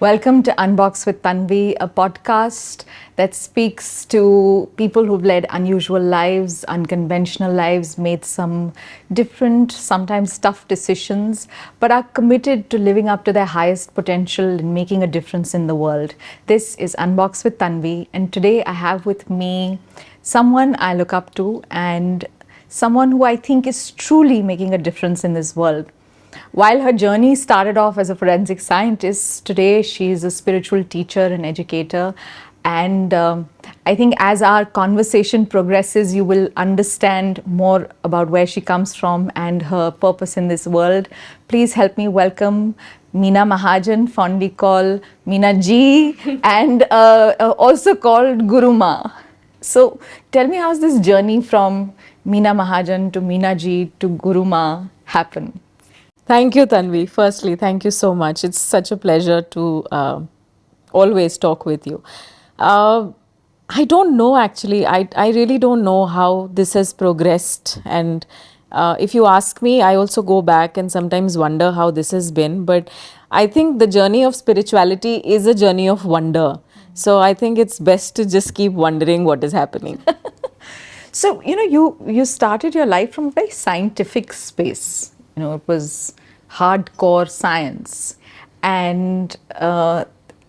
Welcome to Unbox with Tunvey, a podcast that speaks to people who've led unusual lives, unconventional lives, made some different, sometimes tough decisions, but are committed to living up to their highest potential and making a difference in the world. This is Unbox with Tunvey, and today I have with me someone I look up to and someone who I think is truly making a difference in this world. While her journey started off as a forensic scientist, today she is a spiritual teacher and educator. And I think as our conversation progresses, you will understand more about where she comes from and her purpose in this world. Please help me welcome Meena Mahajan, fondly called Meena Ji, and also called Guru Ma. So tell me, how's this journey from Meena Mahajan to Meena Ji to Guru Ma happen? Thank you, Tanvi. Firstly, thank you so much. It's such a pleasure to always talk with you. I don't know actually. I really don't know how this has progressed. And if you ask me, I also go back and sometimes wonder how this has been. But I think the journey of spirituality is a journey of wonder. So I think it's best to just keep wondering what is happening. So, you started your life from a very scientific space. It was hardcore science, and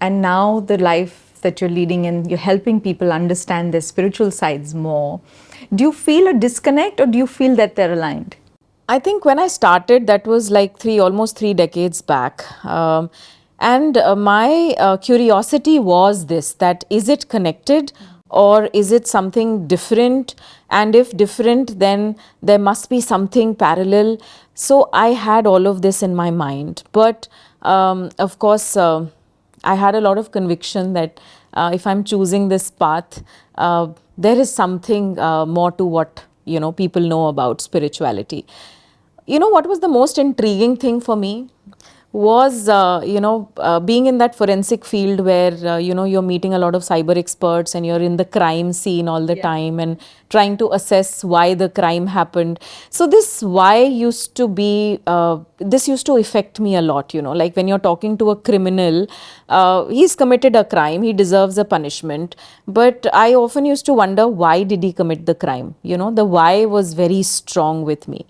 now the life that you're leading and you're helping people understand their spiritual sides more. Do you feel a disconnect, or do you feel that they're aligned? I think when I started, that was like almost 3 decades back. And my curiosity was this, that is it connected or is it something different? And if different, then there must be something parallel. So I had all of this in my mind. But of course, I had a lot of conviction that if I'm choosing this path, there is something more to what people know about spirituality. What was the most intriguing thing for me was, being in that forensic field where, you're meeting a lot of cyber experts and you're in the crime scene all the time and trying to assess why the crime happened. So this why used to be, this used to affect me a lot, like when you're talking to a criminal, he's committed a crime, he deserves a punishment. But I often used to wonder, why did he commit the crime? The why was very strong with me.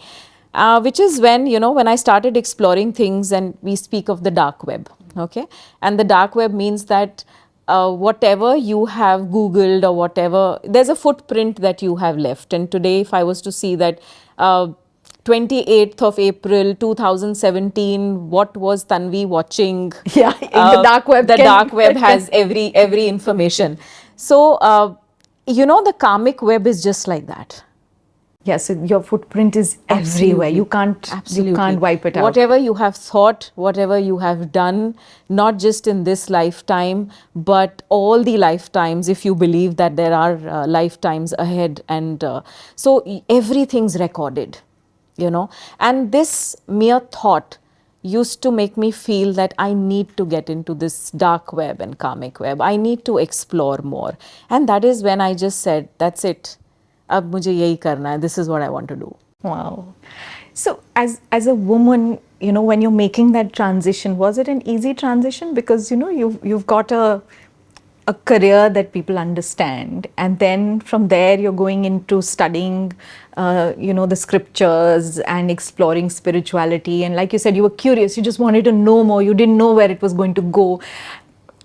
Which is when, when I started exploring things, and we speak of the dark web, okay? And the dark web means that whatever you have Googled or whatever, there's a footprint that you have left. And today, if I was to see that 28th of April 2017, what was Tanvi watching? Yeah, in the dark web. The dark web has every information. So, the karmic web is just like that. Yes, so your footprint is everywhere. You can't wipe it out. Whatever you have thought, whatever you have done, not just in this lifetime, but all the lifetimes, if you believe that there are lifetimes ahead. And so everything's recorded, And this mere thought used to make me feel that I need to get into this dark web and karmic web. I need to explore more. And that is when I just said, that's it. अब मुझे यही करना है. This is what I want to do. Wow. So as a woman, when you're making that transition, was it an easy transition? Because you've got a career that people understand, and then from there you're going into studying the scriptures and exploring spirituality, and like you said, you were curious, you just wanted to know more, you didn't know where it was going to go.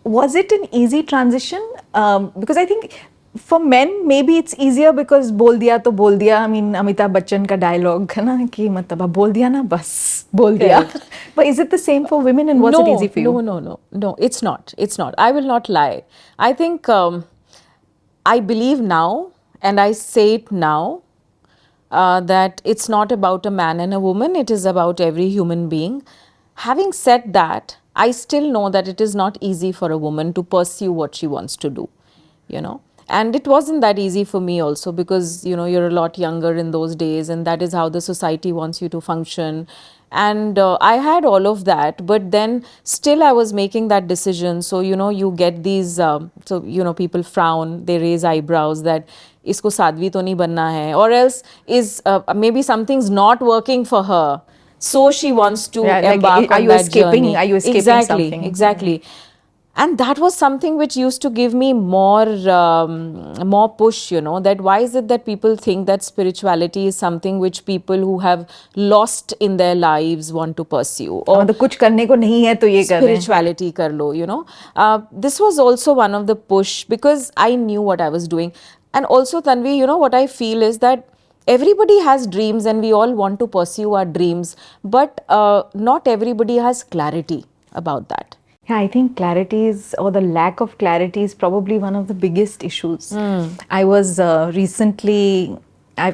Was it an easy transition? Because I think for men, maybe it's easier because बोल दिया तो बोल दिया. I mean, Amitabh Bachchan का dialogue है ना कि मतलब अब बोल दिया ना बस बोल दिया. But is it the same for women, and was it easy for you? No, it's not. It's not. I will not lie. I think I believe now, and I say it now, that it's not about a man and a woman. It is about every human being. Having said that, I still know that it is not easy for a woman to pursue what she wants to do, And it wasn't that easy for me also, because, you're a lot younger in those days, and that is how the society wants you to function. And I had all of that, but then still I was making that decision. So, you get these, people frown, they raise eyebrows that isko sadhvi to nahi banna hai, or else is maybe something's not working for her. So she wants to embark on that journey. Are you escaping something? Exactly. And that was something which used to give me more push, that why is it that people think that spirituality is something which people who have lost in their lives want to pursue, or तो कुछ करने को नहीं है तो ये कर रहे हैं. spirituality kar lo, this was also one of the push, because I knew what I was doing. And also, Tanvi, what I feel is that everybody has dreams and we all want to pursue our dreams, but not everybody has clarity about that. Yeah, I think clarity is, or the lack of clarity is probably one of the biggest issues. I was recently,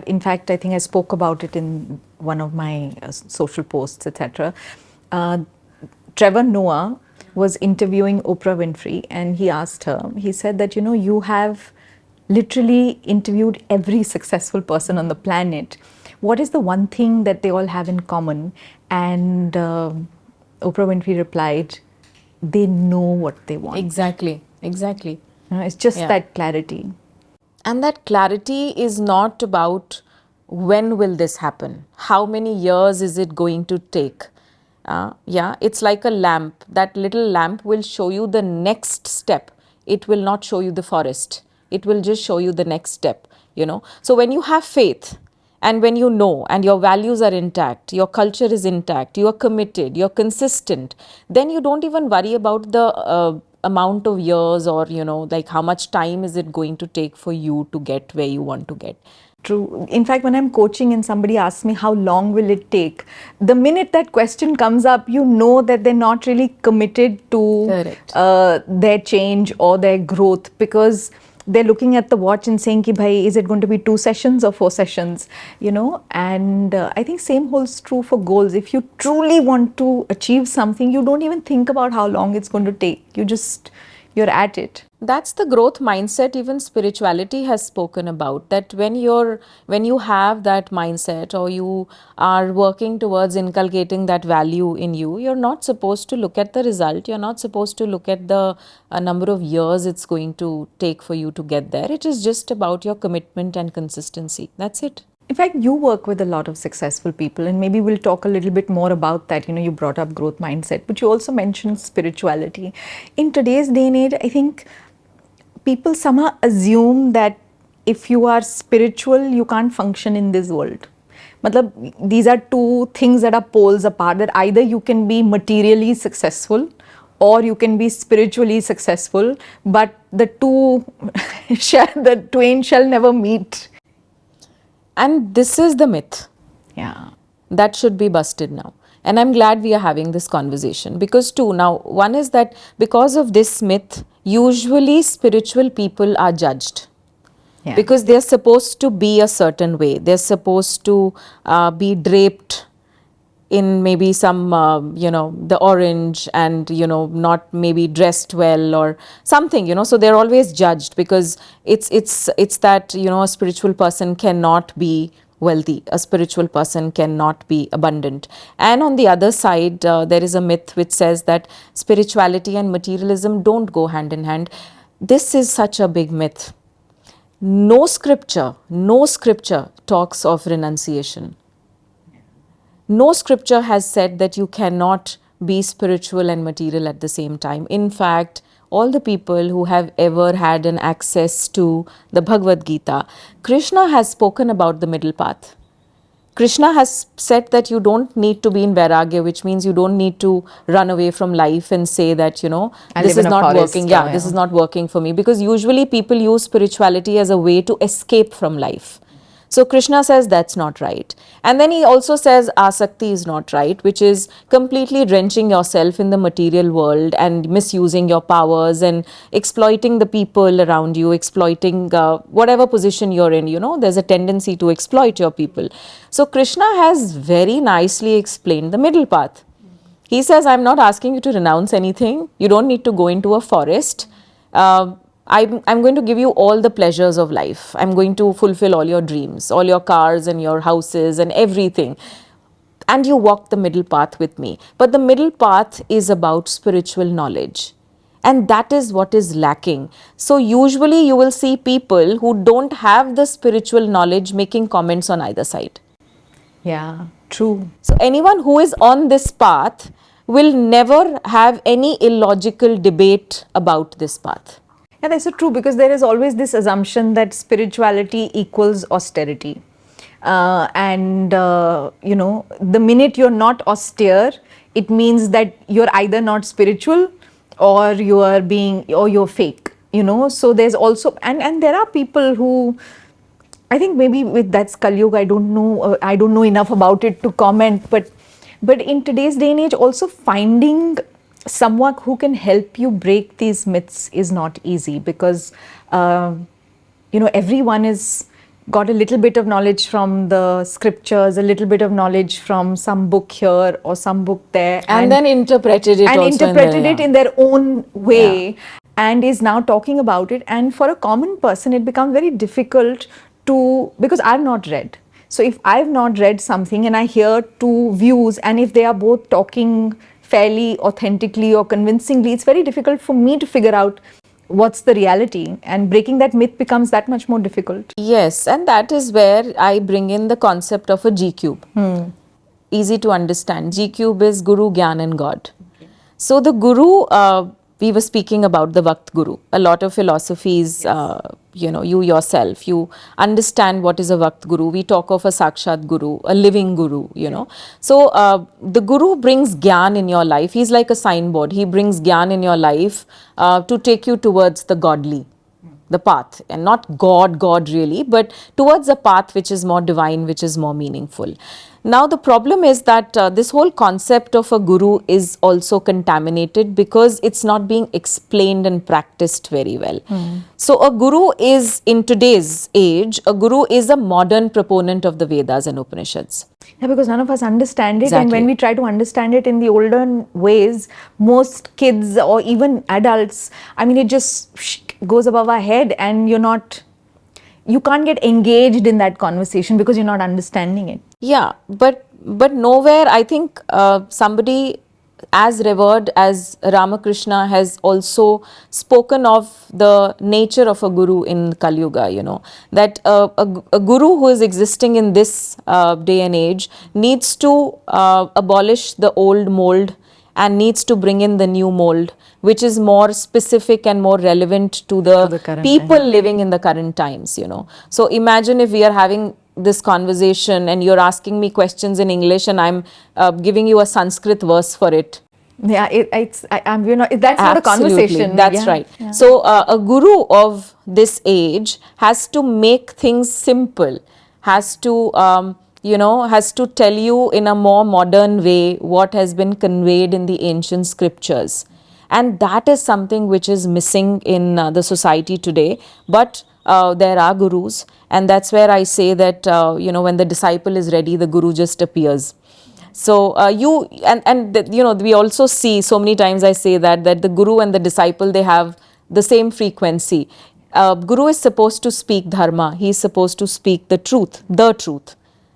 in fact, I think I spoke about it in one of my social posts, etc. Trevor Noah was interviewing Oprah Winfrey, and he asked her, he said that, you have literally interviewed every successful person on the planet. What is the one thing that they all have in common? And Oprah Winfrey replied, they know what they want. Exactly. It's just that clarity. And that clarity is not about when will this happen, how many years is it going to take. It's like a lamp. That little lamp will show you the next step. It will not show you the forest. It will just show you the next step, So when you have faith, and when you know, and your values are intact, your culture is intact, you are committed, you're consistent, then you don't even worry about the amount of years, or, like how much time is it going to take for you to get where you want to get. True. In fact, when I'm coaching and somebody asks me how long will it take, the minute that question comes up, you know that they're not really committed to their change or their growth, because they're looking at the watch and saying ki bhai, is it going to be 2 sessions or 4 sessions, and I think same holds true for goals. If you truly want to achieve something, you don't even think about how long it's going to take. You're at it. That's the growth mindset even spirituality has spoken about, that when you have that mindset, or you are working towards inculcating that value in you, you're not supposed to look at the result. You're not supposed to look at the number of years it's going to take for you to get there. It is just about your commitment and consistency. That's it. In fact, you work with a lot of successful people, and maybe we'll talk a little bit more about that. You brought up growth mindset, but you also mentioned spirituality. In today's day and age, I think people somehow assume that if you are spiritual, you can't function in this world. Matlab, these are two things that are poles apart, that either you can be materially successful or you can be spiritually successful, but the twain shall never meet. And this is the myth. Yeah. That should be busted now. And I'm glad we are having this conversation, because one is that because of this myth, usually spiritual people are judged. Yeah. Because they're supposed to be a certain way. They're supposed to be draped in maybe some, the orange, and, not maybe dressed well or something, so they're always judged, because it's that, a spiritual person cannot be wealthy, a spiritual person cannot be abundant. And on the other side, there is a myth which says that spirituality and materialism don't go hand in hand. This is such a big myth. No scripture talks of renunciation. No scripture has said that you cannot be spiritual and material at the same time. In fact, all the people who have ever had an access to the Bhagavad Gita, Krishna has spoken about the middle path. Krishna has said that you don't need to be in vairagya, which means you don't need to run away from life and say that, this is not working. Yeah, this is not working for me. Because usually people use spirituality as a way to escape from life. So Krishna says that's not right. And then he also says asakti is not right, which is completely drenching yourself in the material world and misusing your powers and exploiting the people around you, exploiting whatever position you're in, there's a tendency to exploit your people. So Krishna has very nicely explained the middle path. He says, I'm not asking you to renounce anything. You don't need to go into a forest. I'm going to give you all the pleasures of life. I'm going to fulfill all your dreams, all your cars and your houses and everything. And you walk the middle path with me. But the middle path is about spiritual knowledge. And that is what is lacking. So usually you will see people who don't have the spiritual knowledge making comments on either side. Yeah, true. So anyone who is on this path will never have any illogical debate about this path. Yeah, that's so true, because there is always this assumption that spirituality equals austerity. The minute you're not austere, it means that you're either not spiritual or you're fake, So there's also, and there are people who, I think maybe with that's Kali Yuga, I don't know enough about it to comment, but in today's day and age, also finding someone who can help you break these myths is not easy, because everyone is got a little bit of knowledge from the scriptures, a little bit of knowledge from some book here or some book there, and then interpreted it in their own way, and is now talking about it. And for a common person, it becomes very difficult to, because I've not read. So if I've not read something and I hear two views, and if they are both talking fairly authentically or convincingly, it's very difficult for me to figure out what's the reality, and breaking that myth becomes that much more difficult. Yes, and that is where I bring in the concept of a G cube. Easy to understand. G cube is Guru, Gyan and God. Okay. So the Guru, we were speaking about the Vakt Guru. A lot of philosophies, yes. You yourself, you understand what is a Vakt Guru. We talk of a Sakshat Guru, a living Guru, know. So the Guru brings Gyan in your life. He's like a signboard. He brings Gyan in your life to take you towards the godly, the path, and not God really, but towards a path which is more divine, which is more meaningful. Now the problem is that this whole concept of a guru is also contaminated, because it's not being explained and practiced very well. So a guru is, in today's age, a guru is a modern proponent of the Vedas and Upanishads. Yeah, because none of us understand it. Exactly. And when we try to understand it in the older ways, most kids or even adults, it just goes above our head, and you can't get engaged in that conversation because you're not understanding it. Yeah, but nowhere, I think somebody as revered as Ramakrishna has also spoken of the nature of a guru in Kali Yuga, that a guru who is existing in this day and age needs to abolish the old mold and needs to bring in the new mold, which is more specific and more relevant to the people living in the current times, So imagine if we are having this conversation and you're asking me questions in English and I'm giving you a Sanskrit verse for it. Yeah, that's not a conversation. That's right. Yeah. So a guru of this age has to make things simple, has to has to tell you in a more modern way what has been conveyed in the ancient scriptures. And that is something which is missing in the society today. But there are gurus, and that's where I say that, when the disciple is ready, the guru just appears. So we also see, so many times I say that the guru and the disciple, they have the same frequency. Guru is supposed to speak dharma. He is supposed to speak the truth.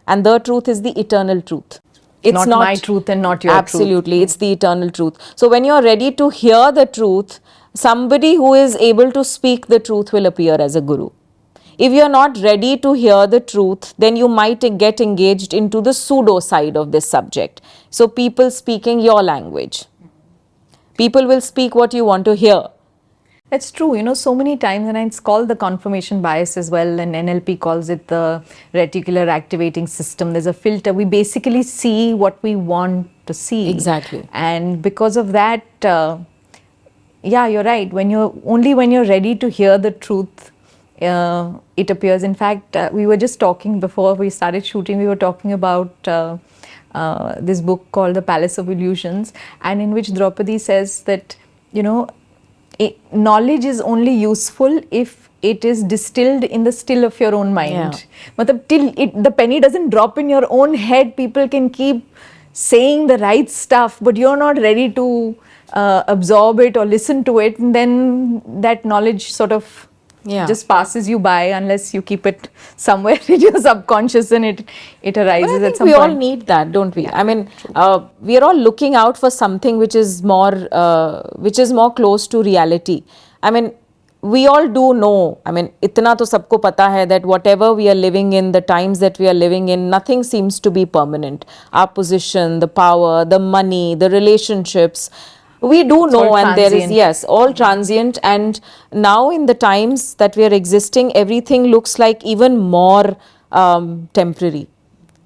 And the truth is the eternal truth. It's not my truth and not your truth. Absolutely, it's the eternal truth. So when you're ready to hear the truth, somebody who is able to speak the truth will appear as a guru. If you're not ready to hear the truth, then you might get engaged into the pseudo side of this subject. So people speaking your language. People will speak what you want to hear. It's true, so many times, and it's called the confirmation bias as well, and NLP calls it the reticular activating system. There's a filter. We basically see what we want to see. Exactly. And because of that, you're right. When you're ready to hear the truth, it appears. In fact, we were just talking before we started shooting, we were talking about this book called The Palace of Illusions, and in which Draupadi says that, knowledge is only useful if it is distilled in the still of your own mind. Yeah. Till the penny doesn't drop in your own head, people can keep saying the right stuff, but you're not ready to absorb it or listen to it, and then that knowledge sort of just passes you by unless you keep it somewhere in your subconscious and it arises at some point. We all need that, don't we? Yeah, we are all looking out for something which is more close to reality. we all do know, I mean, itna to sabko pata hai that whatever we are living in, the times that we are living in, nothing seems to be permanent. Our position, the power, the money, the relationships, we do It's know, all and there is, transient. yes, all transient. And now in the times that we are existing, everything looks like even more temporary.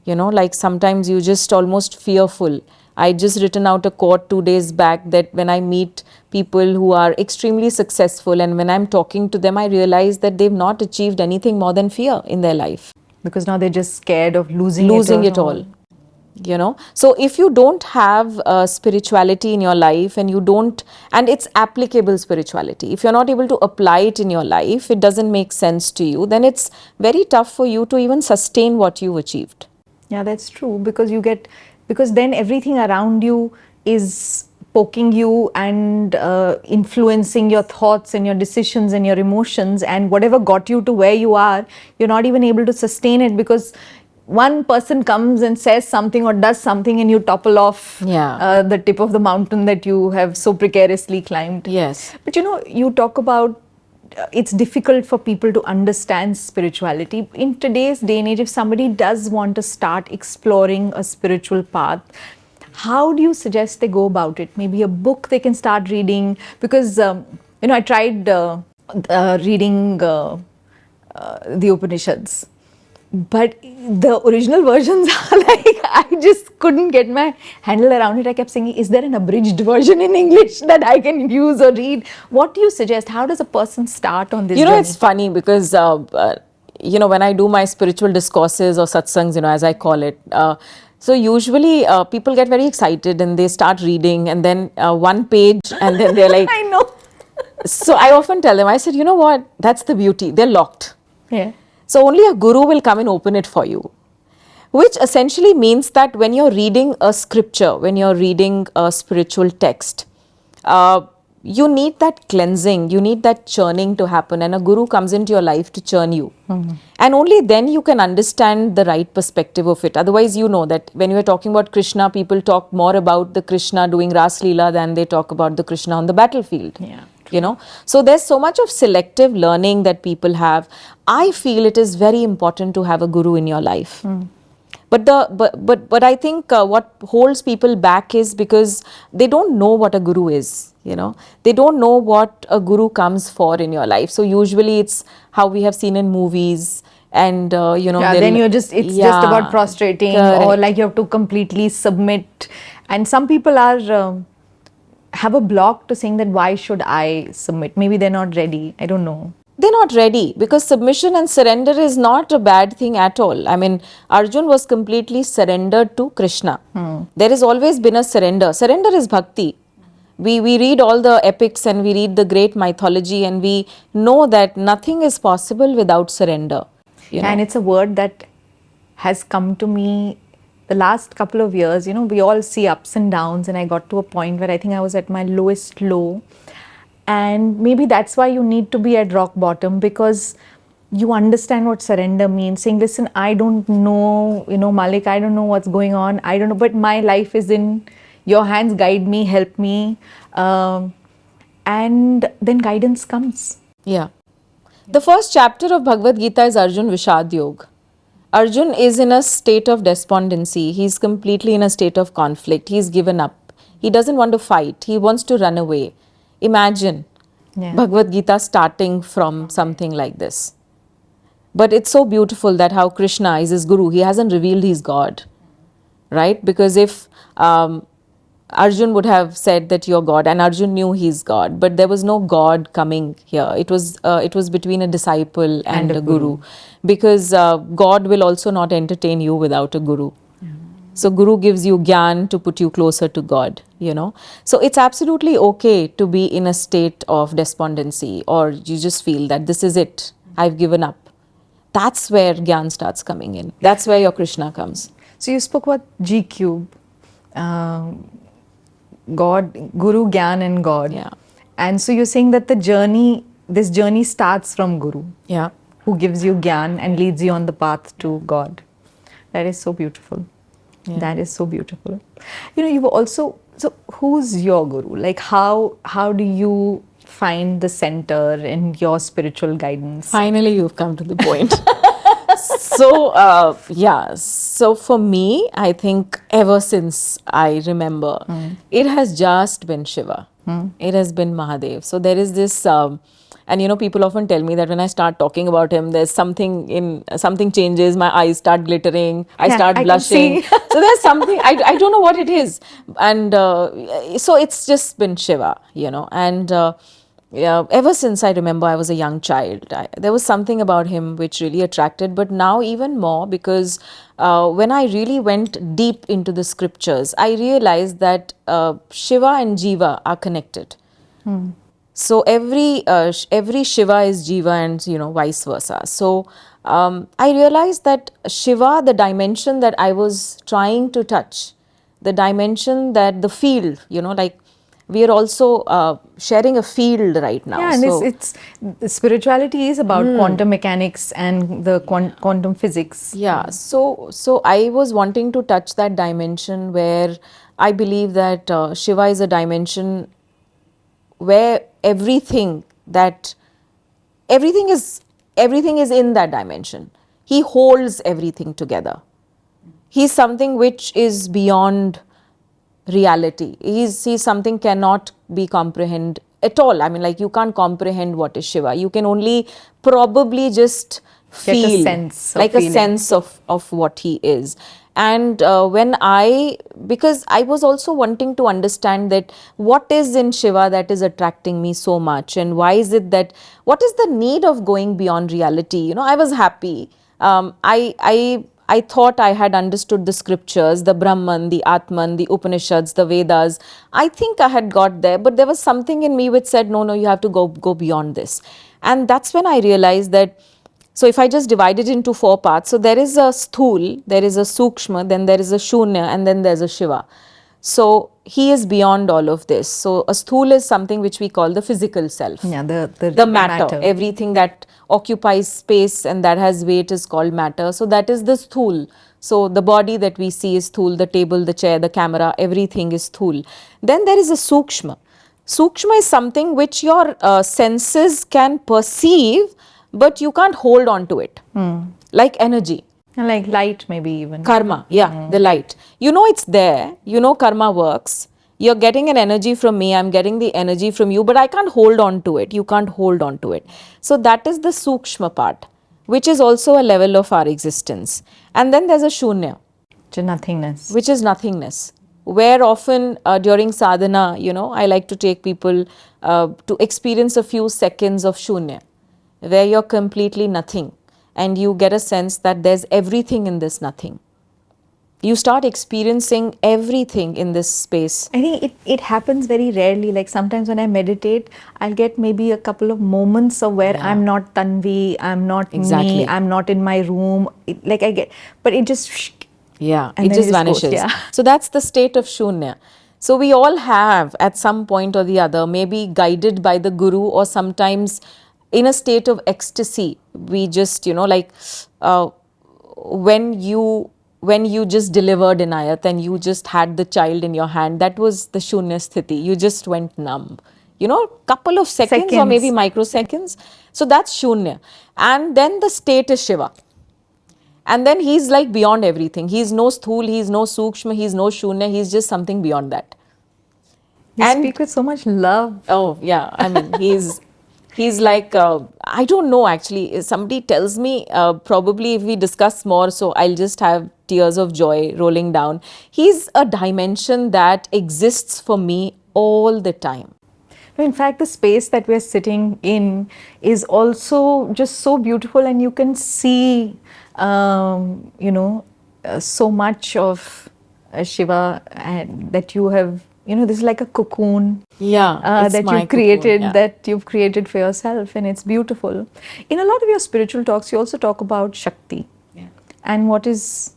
You know, like sometimes you just almost fearful. I just written out a quote 2 days back that when I meet people who are extremely successful and when I'm talking to them, I realize that they've not achieved anything more than fear in their life. Because now they're just scared of Losing it all. You know, so if you don't have spirituality in your life, and you don't, and it's applicable spirituality, if you're not able to apply it in your life, it doesn't make sense to you, then it's very tough for you to even sustain what you've achieved. Yeah, that's true, because because then everything around you is poking you and influencing your thoughts and your decisions and your emotions, and whatever got you to where you are, you're not even able to sustain it, because one person comes and says something or does something and you topple off the tip of the mountain that you have so precariously climbed. Yes. But you talk about it's difficult for people to understand spirituality. In today's day and age, if somebody does want to start exploring a spiritual path, how do you suggest they go about it? Maybe a book they can start reading? Because, I tried reading the Upanishads, but the original versions are like, I just couldn't get my handle around it. I kept saying, is there an abridged version in English that I can use or read? What do you suggest? How does a person start on this journey? It's funny because, when I do my spiritual discourses or satsangs, as I call it, so usually people get very excited and they start reading, and then one page and then they're like, I know. So I often tell them, I said, you know what, that's the beauty, they're locked. Yeah. So only a guru will come and open it for you. Which essentially means that when you're reading a scripture, when you're reading a spiritual text, you need that cleansing, you need that churning to happen, and a guru comes into your life to churn you. And only then you can understand the right perspective of it. Otherwise, that when you're talking about Krishna, people talk more about the Krishna doing Ras Leela than they talk about the Krishna on the battlefield. Yeah. So there's so much of selective learning that people have. I feel it is very important to have a guru in your life. But I think what holds people back is because they don't know what a guru is. They don't know what a guru comes for in your life. So usually it's how we have seen in movies, and then it's just about prostrating, correct. or like you have to completely submit. And some people are have a block to saying that why should I submit? Maybe they're not ready. I don't know. They're not ready, because submission and surrender is not a bad thing at all. I mean, Arjun was completely surrendered to Krishna. There has always been a surrender. Surrender is bhakti. We read all the epics and we read the great mythology, and we know that nothing is possible without surrender. And it's a word that has come to me the last couple of years. We all see ups and downs, and I got to a point where I think I was at my lowest low. And maybe that's why you need to be at rock bottom, because you understand what surrender means. Saying, listen, I don't know, Malik, I don't know what's going on. I don't know, but my life is in your hands. Guide me, help me. And then guidance comes. Yeah. The first chapter of Bhagavad Gita is Arjun Vishad Yoga. Arjun is in a state of despondency. He's completely in a state of conflict. He's given up. He doesn't want to fight. He wants to run away. Imagine Bhagavad Gita starting from something like this. But it's so beautiful that how Krishna is his guru. He hasn't revealed he's God, right? Because if Arjun would have said that you're God, and Arjun knew he's God, but there was no God coming here. It was between a disciple and a guru. Because God will also not entertain you without a guru. So Guru gives you gyan to put you closer to God, So it's absolutely okay to be in a state of despondency, or you just feel that this is it, I've given up. That's where gyan starts coming in. That's where your Krishna comes. So you spoke about G cube, God, Guru, Gyan and God. Yeah. And so you're saying that this journey starts from Guru. Yeah. Who gives you Gyan and leads you on the path to God. That is so beautiful. Yeah. That is so beautiful. You've also, so who's your guru? Like how do you find the center in your spiritual guidance? Finally, you've come to the point. So, yeah, so for me, I think ever since I remember, it has just been Shiva. It has been Mahadev. So there is this, and people often tell me that when I start talking about him, there's something changes, my eyes start glittering, I start I can blushing. see. So there's something, I don't know what it is. And so it's just been Shiva, and yeah, ever since I remember I was a young child, there was something about him which really attracted, but now even more because when I really went deep into the scriptures, I realized that Shiva and Jiva are connected. So every Shiva is Jiva and vice versa. So I realized that Shiva, the dimension that I was trying to touch, the dimension that the field, like we are also sharing a field right now. Yeah, and so it's spirituality is about quantum mechanics and the quantum physics. yeah, so I was wanting to touch that dimension where I believe that Shiva is a dimension where everything is in that dimension. He holds everything together. He's something which is beyond reality. He's something cannot be comprehended at all. I mean, like, you can't comprehend what is Shiva. You can only probably just Get a feel sense of like a feeling. sense of what he is. And because I was also wanting to understand that what is in Shiva that is attracting me so much, and why is it that, what is the need of going beyond reality? I was happy. I thought I had understood the scriptures, the Brahman, the Atman, the Upanishads, the Vedas. I think I had got there, but there was something in me which said, no, you have to go beyond this. And that's when I realized that, so if I just divide it into 4 parts, so there is a sthul, there is a sukshma, then there is a shunya, and then there's a Shiva. So he is beyond all of this. So a sthul is something which we call the physical self. Yeah, The matter, everything that occupies space and that has weight is called matter. So that is the sthul. So the body that we see is sthul, the table, the chair, the camera, everything is sthul. Then there is a sukshma. Sukshma is something which your senses can perceive, but you can't hold on to it. Like energy. like light, maybe even. Karma, yeah, the light. It's there. Karma works. You're getting an energy from me, I'm getting the energy from you, but I can't hold on to it. You can't hold on to it. So that is the sukshma part, which is also a level of our existence. And then there's a shunya, To nothingness. which is nothingness, where often during sadhana, I like to take people to experience a few seconds of shunya, where you're completely nothing and you get a sense that there's everything in this nothing. You start experiencing everything in this space. I think it happens very rarely. Like sometimes when I meditate, I'll get maybe a couple of moments of where I'm not Tunvey, I'm not Exactly. me, I'm not in my room. But it just Yeah, and it then just goes, vanishes. yeah. So that's the state of shunya. So we all have at some point or the other, maybe guided by the guru or sometimes in a state of ecstasy. We just, when you just delivered inayat and you just had the child in your hand, that was the shunya sthiti. You just went numb. Couple of seconds or maybe microseconds. So that's shunya. And then the state is Shiva. And then he's like beyond everything. He's no sthul, he's no sukshma, he's no shunya, he's just something beyond that. You speak with so much love. Oh, yeah. I mean, he's like, I don't know actually. Somebody tells me, probably if we discuss more, so I'll just have tears of joy rolling down. He's a dimension that exists for me all the time. In fact, the space that we're sitting in is also just so beautiful, and you can see, so much of Shiva, and that you have, this is like a cocoon. Yeah, That you've created, that you've created for yourself, and it's beautiful. In a lot of your spiritual talks, you also talk about Shakti. Yeah. And what is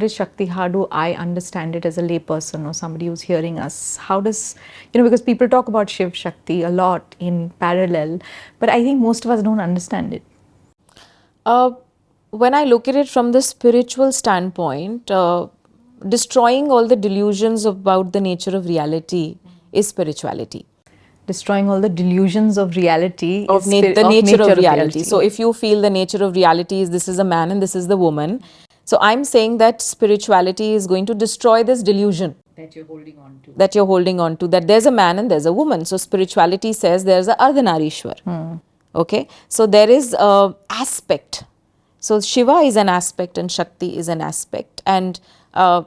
Shakti? How do I understand it as a layperson or somebody who's hearing us? How does, because people talk about Shiv Shakti a lot in parallel, but I think most of us don't understand it. When I look at it from the spiritual standpoint, destroying all the delusions about the nature of reality is spirituality. destroying all the delusions of reality of the nature of reality. So if you feel the nature of reality is this is a man and this is the woman, so I'm saying that spirituality is going to destroy this delusion that you're holding on to, that there's a man and there's a woman. So spirituality says there's a Ardhanarishwar. Okay, so there is a aspect. So Shiva is an aspect and Shakti is an aspect, and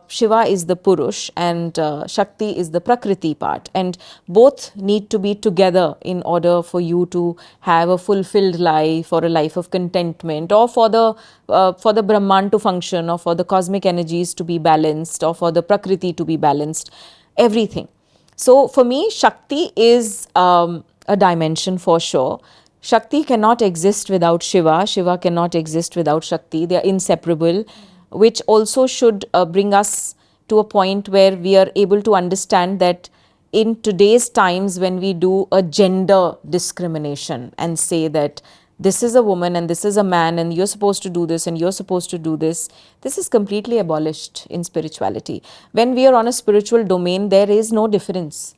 Shiva is the Purush and Shakti is the Prakriti part, and both need to be together in order for you to have a fulfilled life or a life of contentment, or for the Brahman to function, or for the cosmic energies to be balanced, or for the Prakriti to be balanced, everything. So for me, Shakti is a dimension for sure. Shakti cannot exist without Shiva. Shiva cannot exist without Shakti. They are inseparable, which also should bring us to a point where we are able to understand that in today's times, when we do a gender discrimination and say that this is a woman and this is a man and you're supposed to do this and you're supposed to do this, this is completely abolished in spirituality. When we are on a spiritual domain, there is no difference.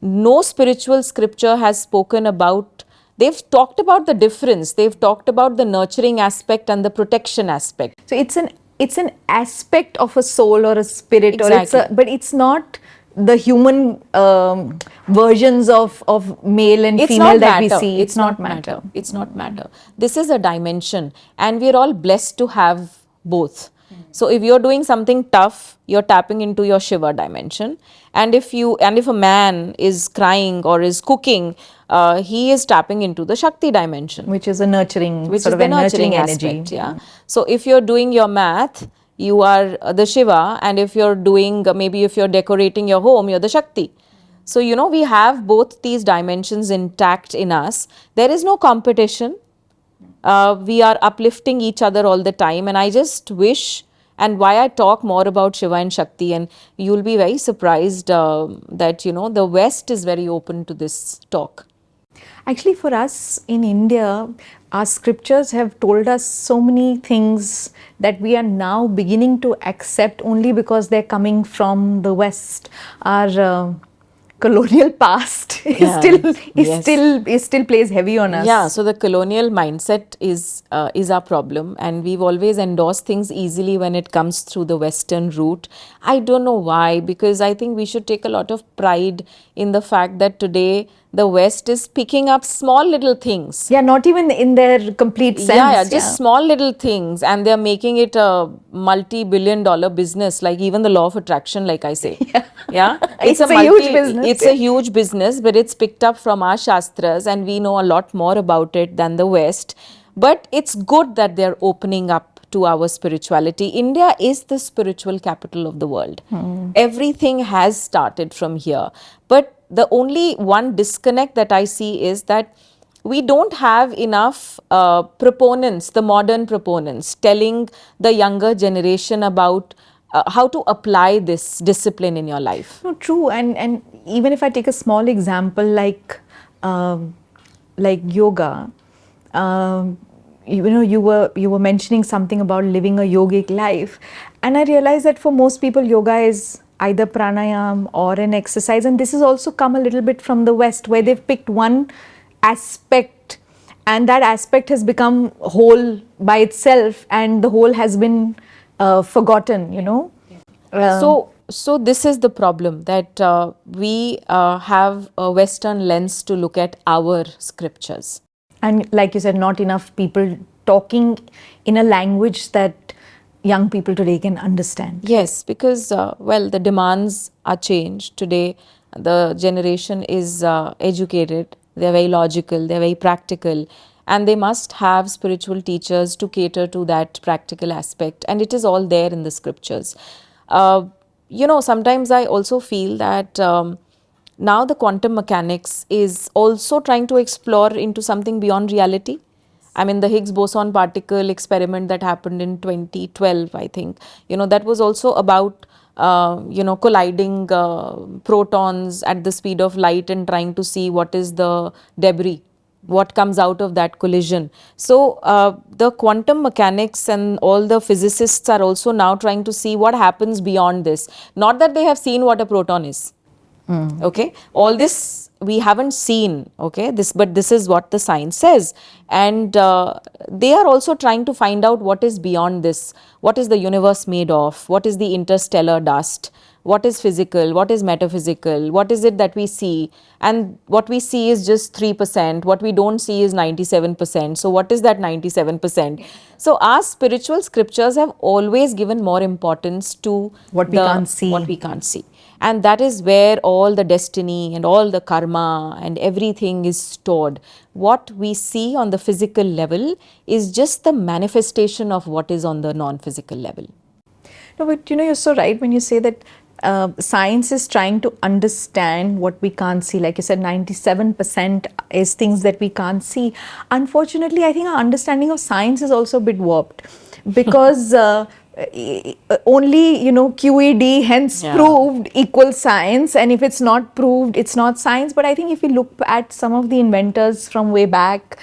No spiritual scripture has spoken about, they've talked about the difference. They've talked about the nurturing aspect and the protection aspect. So it's an aspect of a soul or a spirit, Exactly. but it's not the human versions of male and female that we see. It's not matter. It's not matter. This is a dimension, and we're all blessed to have both. So if you're doing something tough, you're tapping into your Shiva dimension, and if a man is crying or is cooking, he is tapping into the Shakti dimension, which is a nurturing, which sort is of the a nurturing energy. aspect. Yeah. So if you're doing your math, you are the Shiva, and if you're doing, maybe if you're decorating your home, you're the Shakti. So we have both these dimensions intact in us. There is no competition. We are uplifting each other all the time, and I just wish, and why I talk more about Shiva and Shakti, and you'll be very surprised that the West is very open to this talk. Actually, for us in India, our scriptures have told us so many things that we are now beginning to accept only because they're coming from the West. Our colonial past still plays heavy on us. Yeah, so the colonial mindset is our problem, and we've always endorsed things easily when it comes through the Western route. I don't know why, because I think we should take a lot of pride in the fact that today the West is picking up small little things. Yeah, not even in their complete sense. Yeah, just small little things, and they're making it a multi-billion-dollar business, like even the law of attraction, like I say. Yeah, it's a huge business. It's a huge business, but it's picked up from our shastras, and we know a lot more about it than the West. But it's good that they're opening up to our spirituality. India is the spiritual capital of the world. Everything has started from here. But the only one disconnect that I see is that we don't have enough proponents, the modern proponents, telling the younger generation about how to apply this discipline in your life. No, true. And even if I take a small example like yoga, you were mentioning something about living a yogic life, and I realized that for most people yoga is either pranayam or an exercise, and this has also come a little bit from the West, where they've picked one aspect and that aspect has become whole by itself, and the whole has been forgotten. So this is the problem, that we have a Western lens to look at our scriptures. And like you said, not enough people talking in a language that young people today can understand. Yes, because, the demands are changed. Today, the generation is educated, they're very logical, they're very practical, and they must have spiritual teachers to cater to that practical aspect, and it is all there in the scriptures. Sometimes I also feel that now the quantum mechanics is also trying to explore into something beyond reality. I mean, the Higgs boson particle experiment that happened in 2012, I think, that was also about, colliding protons at the speed of light and trying to see what is the debris, what comes out of that collision. So the quantum mechanics and all the physicists are also now trying to see what happens beyond this. Not that they have seen what a proton is. Okay, all this we haven't seen. Okay, but this is what the science says, and they are also trying to find out what is beyond this. What is the universe made of? What is the interstellar dust? What is physical? What is metaphysical? What is it that we see? And what we see is just 3%. What we don't see is 97%. So what is that 97%? So our spiritual scriptures have always given more importance to What we can't see. What we can't see. And that is where all the destiny and all the karma and everything is stored. What we see on the physical level is just the manifestation of what is on the non-physical level. No, but you're so right when you say that science is trying to understand what we can't see. Like you said, 97% is things that we can't see. Unfortunately, I think our understanding of science is also a bit warped because only, QED, hence proved equals science. And if it's not proved, it's not science. But I think if you look at some of the inventors from way back,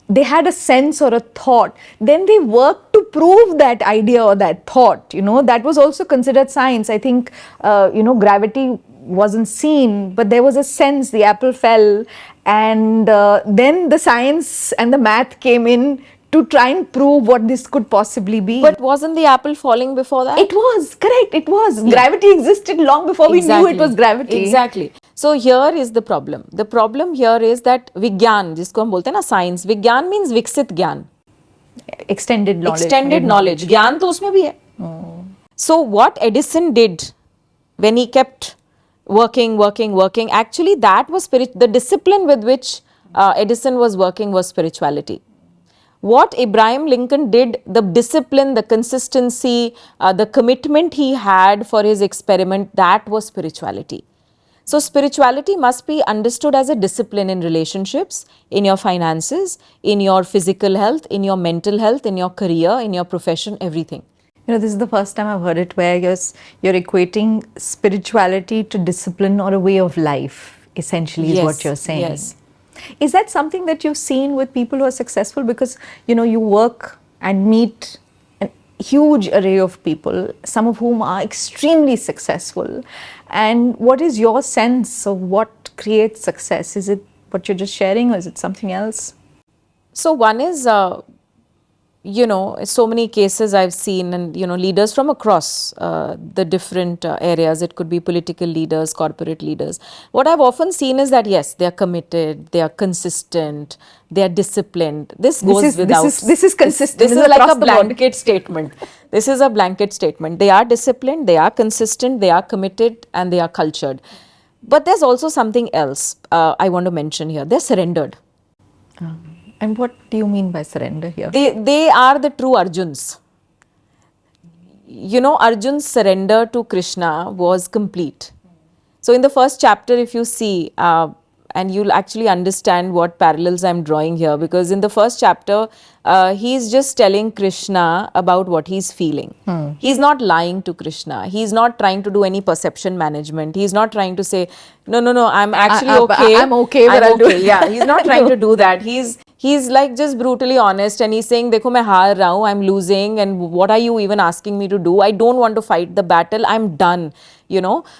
they had a sense or a thought, then they worked to prove that idea or that thought, that was also considered science. I think, gravity wasn't seen, but there was a sense, the apple fell, and then the science and the math came in to try and prove what this could possibly be. But wasn't the apple falling before that? It was, correct, it was. Yeah. Gravity existed long before we knew it was gravity. Exactly. So here is the problem. The problem here is that Vigyan, जिसको हम बोलते हैं ना science, Vigyan means विकसित ज्ञान. Extended knowledge. Extended knowledge. ज्ञान तो उसमें भी है. So what Edison did when he kept working, actually that was the discipline with which Edison was working was spirituality. What Abraham Lincoln did, the discipline, the consistency, the commitment he had for his experiment, that was spirituality. So spirituality must be understood as a discipline in relationships, in your finances, in your physical health, in your mental health, in your career, in your profession, everything. This is the first time I've heard it where you're equating spirituality to discipline or a way of life, essentially, is what you're saying. Yes. Is that something that you've seen with people who are successful? Because, you work and meet a huge array of people, some of whom are extremely successful. And what is your sense of what creates success? Is it what you're just sharing, or is it something else? So one is, so many cases I've seen, and, leaders from across the different areas. It could be political leaders, corporate leaders. What I've often seen is that, yes, they are committed, they are consistent, they are disciplined. This goes without. This is consistent. This is like a blanket statement. This is a blanket statement. They are disciplined, they are consistent, they are committed, and they are cultured. But there's also something else I want to mention here. They're surrendered. And what do you mean by surrender here? They are the true Arjuns. Arjun's surrender to Krishna was complete. So in the first chapter, if you see, and you'll actually understand what parallels I'm drawing here, because in the first chapter, he's just telling Krishna about what he's feeling. He's not lying to Krishna. He's not trying to do any perception management. He's not trying to say, no, I'm actually okay. I'm okay, but I'll do it. Yeah, he's not trying to do that. He's like just brutally honest, and he's saying, देखो मैं हार रहा हूँ, I'm losing, and what are you even asking me to do? I don't want to fight the battle. I'm done.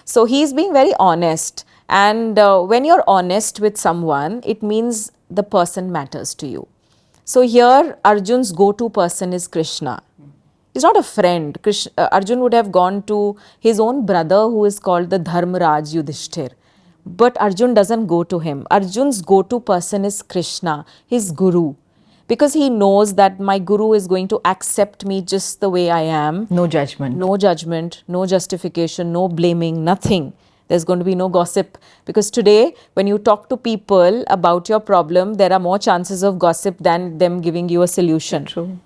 So he's being very honest. And when you're honest with someone, it means the person matters to you. So here, Arjun's go-to person is Krishna. He's not a friend. Arjun would have gone to his own brother, who is called the Dharmaraj Yudhishthir. But Arjun doesn't go to him. Arjun's go-to person is Krishna, his guru. Because he knows that my guru is going to accept me just the way I am. No judgment. No judgment, no justification, no blaming, nothing. There's going to be no gossip, because today when you talk to people about your problem, there are more chances of gossip than them giving you a solution. True.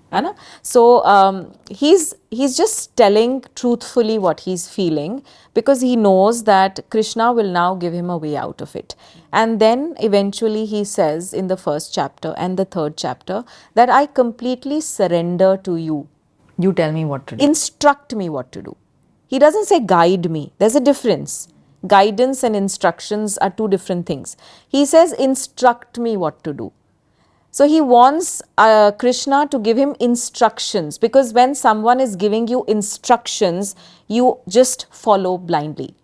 So he's just telling truthfully what he's feeling, because he knows that Krishna will now give him a way out of it. And then eventually he says in the first chapter and the third chapter that I completely surrender to you. You tell me what to do. Instruct me what to do. He doesn't say guide me. There's a difference. Guidance and instructions are two different things. He says, instruct me what to do. So he wants Krishna to give him instructions, because when someone is giving you instructions, you just follow blindly.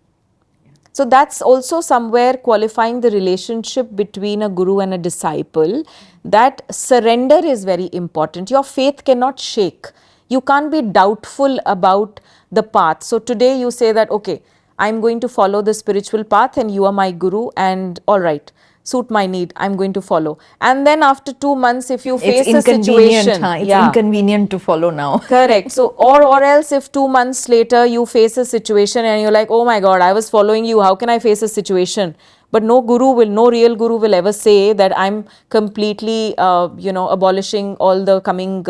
So that's also somewhere qualifying the relationship between a guru and a disciple, that surrender is very important. Your faith cannot shake. You can't be doubtful about the path. So today you say that, okay, I'm going to follow the spiritual path and you are my guru, and all right, suit my need, I'm going to follow. And then after 2 months, if you It's face a inconvenient, situation, It's inconvenient to follow now. correct. So, or else if 2 months later you face a situation and you're like, oh my God, I was following you, how can I face a situation? But no real guru will ever say that I'm completely, abolishing all the coming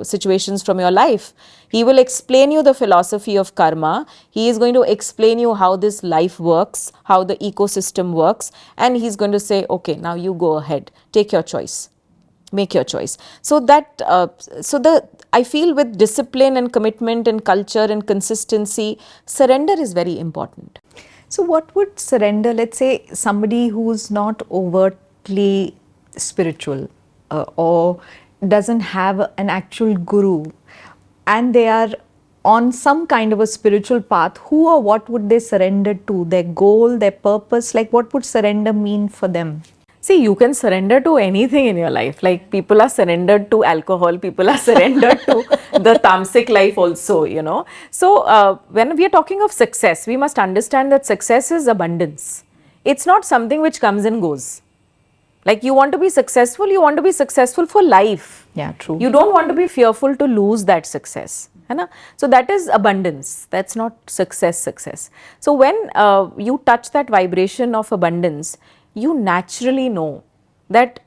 situations from your life. He will explain you the philosophy of karma. He is going to explain you how this life works, how the ecosystem works, and he's going to say, okay, now you go ahead, take your choice. Make your choice. So that I feel with discipline and commitment and culture and consistency, surrender is very important. So, what would surrender, let's say somebody who's not overtly spiritual or doesn't have an actual guru, and they are on some kind of a spiritual path, who or what would they surrender to? Their goal, their purpose? Like, what would surrender mean for them? See, you can surrender to anything in your life. Like people are surrendered to alcohol, people are surrendered to the tamasic life also, So when we are talking of success, we must understand that success is abundance. It's not something which comes and goes. Like you want to be successful for life. Yeah, true. You don't want to be fearful to lose that success. So that is abundance. That's not success. So when you touch that vibration of abundance, you naturally know that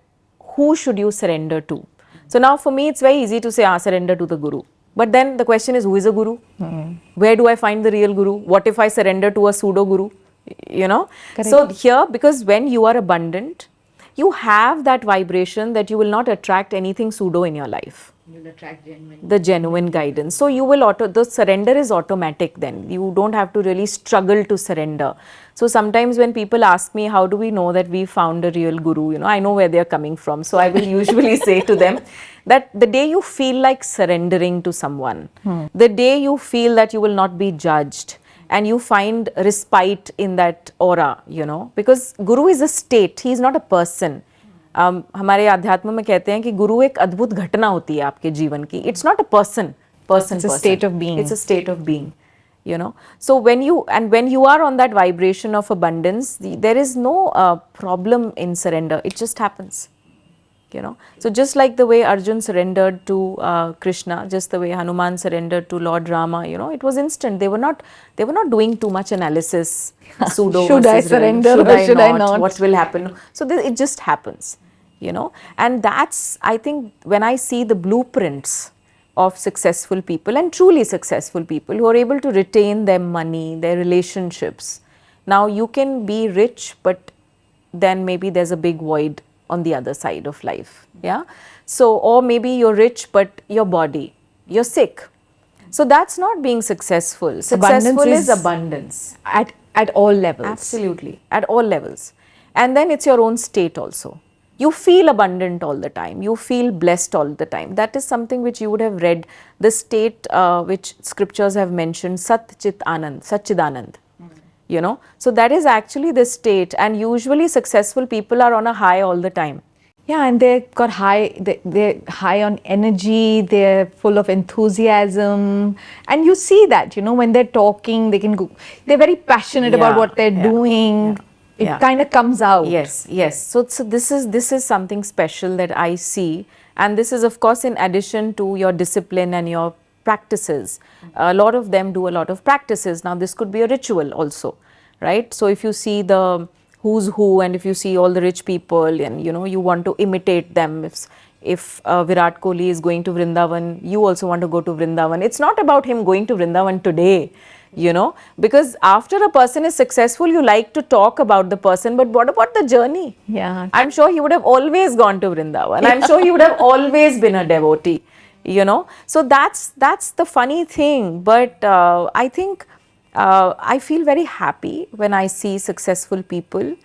who should you surrender to. So now for me, it's very easy to say, surrender to the guru. But then the question is, who is a guru? Where do I find the real guru? What if I surrender to a pseudo guru? Correct. So here, because when you are abundant, you have that vibration that you will not attract anything pseudo in your life. You'll attract the genuine guidance. So you will the surrender is automatic then. You don't have to really struggle to surrender. So sometimes when people ask me, how do we know that we found a real guru? I know where they're coming from. So I will usually say to them that the day you feel like surrendering to someone, the day you feel that you will not be judged, and you find respite in that aura, because guru is a state, he is not a person. हमारे अध्यात्म में कहते हैं कि गुरु एक अद्भुत घटना होती है आपके जीवन की. It's not a person. It's a state of being. It's a state of being. So when you are on that vibration of abundance, there is no problem in surrender. It just happens. So just like the way Arjun surrendered to Krishna, just the way Hanuman surrendered to Lord Rama, it was instant. They were not doing too much analysis. Pseudo should I surrender or should I not? What will happen? So it just happens, and that's, I think, when I see the blueprints of successful people and truly successful people who are able to retain their money, their relationships. Now you can be rich, but then maybe there's a big void on the other side of life. Yeah. So, or maybe you're rich, but your body, you're sick. So that's not being successful. Successful is abundance. At all levels. Absolutely. At all levels. And then it's your own state also. You feel abundant all the time. You feel blessed all the time. That is something which you would have read, the state which scriptures have mentioned, Sat Chit Anand, Satchidanand. So that is actually the state, and usually successful people are on a high all the time. Yeah, and they're high on energy, they're full of enthusiasm, and you see that, when they're talking, they're very passionate about what they're doing. It kind of comes out. Yes. So this is something special that I see, and this is of course in addition to your discipline and your practices. A lot of them do a lot of practices. Now this could be a ritual also, right? So if you see the who's who, and if you see all the rich people, and you want to imitate them. If Virat Kohli is going to Vrindavan, you also want to go to Vrindavan. It's not about him going to Vrindavan today, because after a person is successful, you like to talk about the person, but what about the journey? Yeah. I'm sure he would have always gone to Vrindavan. I'm sure he would have always been a devotee, So that's the funny thing. But I think I feel very happy when I see successful people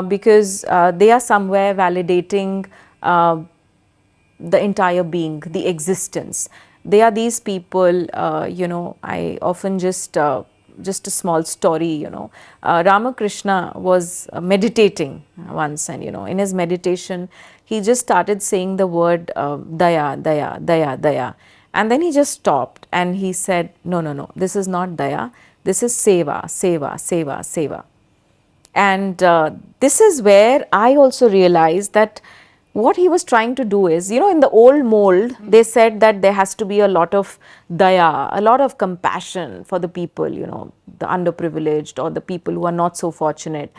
because they are somewhere validating the entire being, the existence. They are these people, I often just just a small story, Ramakrishna was meditating once, and in his meditation, he just started saying the word daya, daya, daya, daya. And then he just stopped and he said, no, no, no, this is not daya, this is seva, seva, seva, seva. And this is where I also realized that what he was trying to do is, in the old mold, they said that there has to be a lot of daya, a lot of compassion for the people, the underprivileged or the people who are not so fortunate.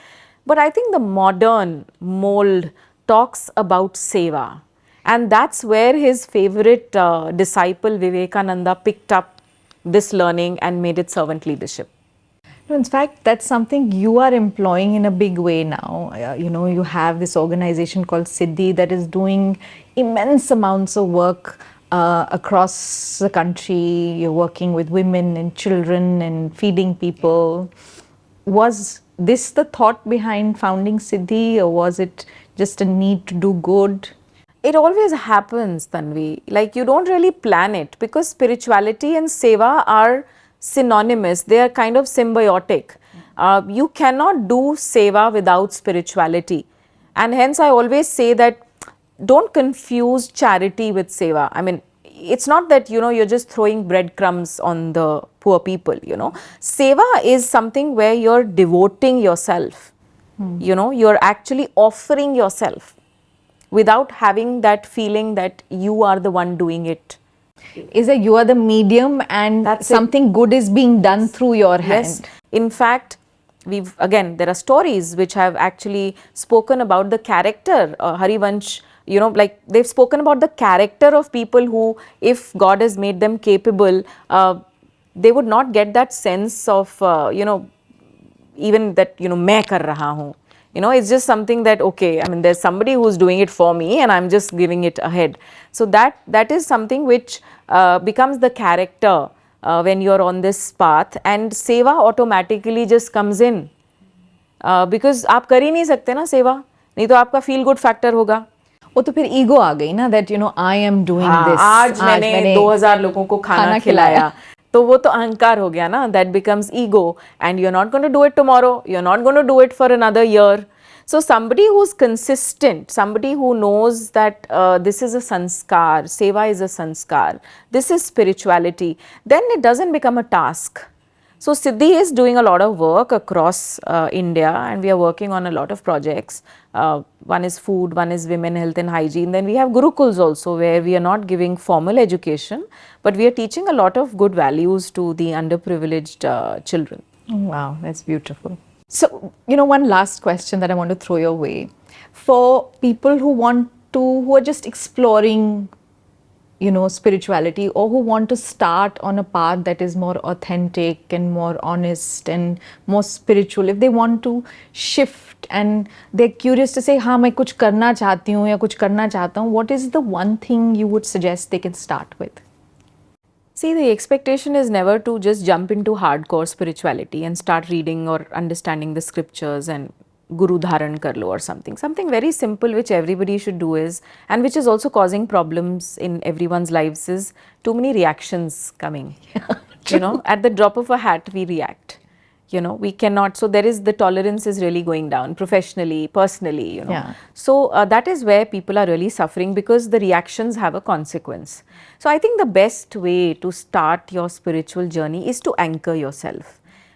But I think the modern mold talks about seva. And that's where his favorite disciple Vivekananda picked up this learning and made it servant leadership. No, in fact, that's something you are employing in a big way now. You have this organization called Siddhi that is doing immense amounts of work across the country. You're working with women and children and feeding people. Was this the thought behind founding Siddhi, or was it just a need to do good? It always happens, Tanvi. Like, you don't really plan it, because spirituality and seva are synonymous. They are kind of symbiotic. You cannot do seva without spirituality. And hence I always say that don't confuse charity with seva. I mean, it's not that, you're just throwing breadcrumbs on the poor people, Seva is something where you're devoting yourself. You're actually offering yourself without having that feeling that you are the one doing it. Is that you are the medium and That's something good is being done through your hand. Yes. In fact, there are stories which have actually spoken about the character, Harivansh, like they've spoken about the character of people who, if God has made them capable, they would not get that sense of, even that, main kar raha hoon. It's just something that, okay, I mean, there's somebody who's doing it for me and I'm just giving it ahead. So that is something which becomes the character when you're on this path, and seva automatically just comes in. Because आप कर ही नहीं सकते ना सेवा, नहीं तो आपका feel good factor होगा. वो तो फिर ईगो आ गई ना, that I am doing this. आज मैंने 2000 लोगों को खाना खिलाया, तो वो तो अहंकार हो गया ना. That becomes ego, and you're not going to do it tomorrow, you're not going to do it for another year. So somebody who's consistent, somebody who knows that this is a sanskar, seva is a sanskar, this is spirituality, then it doesn't become a task. So Siddhi is doing a lot of work across India, and we are working on a lot of projects. One is food, one is women health and hygiene. Then we have gurukuls also, where we are not giving formal education, but we are teaching a lot of good values to the underprivileged children. Oh, wow, that's beautiful. So, one last question that I want to throw your way. For people who are just exploring spirituality, or who want to start on a path that is more authentic and more honest and more spiritual, if they want to shift and they're curious to say, हाँ मैं कुछ करना चाहती हूँ या कुछ करना चाहता हूँ, what is the one thing you would suggest they can start with? See, the expectation is never to just jump into hardcore spirituality and start reading or understanding the scriptures and Guru Dharan Kar lo or something. Something very simple which everybody should do is, and which is also causing problems in everyone's lives, is too many reactions coming. At the drop of a hat we react. We cannot, so there is, the tolerance is really going down professionally, personally, Yeah. So that is where people are really suffering, because the reactions have a consequence. So I think the best way to start your spiritual journey is to anchor yourself.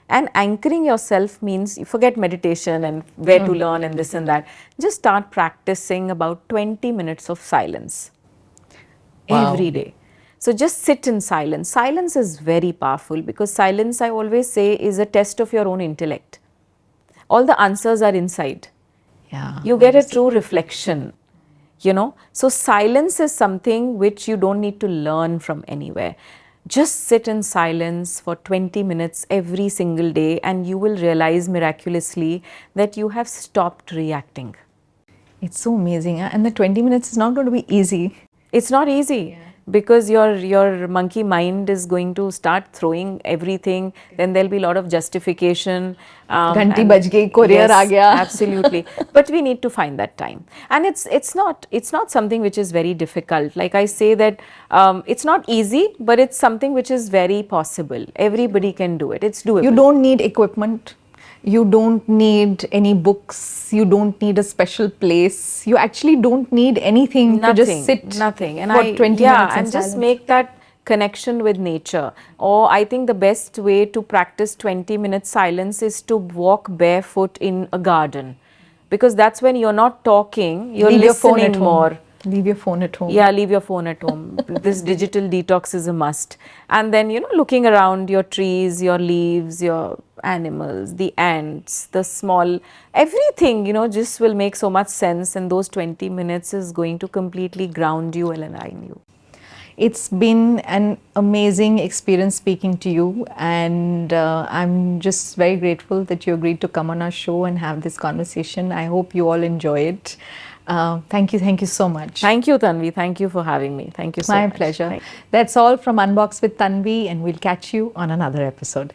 And anchoring yourself means, you forget meditation and where to learn and this and that. Just start practicing about 20 minutes of silence. Wow. Every day. So just sit in silence. Silence is very powerful, because silence, I always say, is a test of your own intellect. All the answers are inside. Yeah. You get a true reflection, So silence is something which you don't need to learn from anywhere. Just sit in silence for 20 minutes every single day, and you will realize miraculously that you have stopped reacting. It's so amazing. And the 20 minutes is not going to be easy. It's not easy. because your monkey mind is going to start throwing everything. Then there'll be a lot of justification. Ghanti baj gayi, courier aa gaya. Absolutely. But we need to find that time, and it's not something which is very difficult. Like I say that it's not easy, but it's something which is very possible. Everybody can do it. It's doable. You don't need equipment. You don't need any books. You don't need a special place. You actually don't need anything to just sit nothing. And for 20 minutes in and just silence. make that connection with nature. Or I think the best way to practice 20 minutes silence is to walk barefoot in a garden, because that's when you're not talking, you're Leave your phone listening at home. more. Leave your phone at home. Yeah, leave your phone at home. This digital detox is a must. And then, looking around your trees, your leaves, your animals, the ants, the small, everything, just will make so much sense. And those 20 minutes is going to completely ground you and align you. It's been an amazing experience speaking to you, and I'm just very grateful that you agreed to come on our show and have this conversation. I hope you all enjoy it. Thank you so much. Thank you, Tunvey. Thank you for having me. Thank you so much. My pleasure. That's all from Unbox with Tunvey, and we'll catch you on another episode.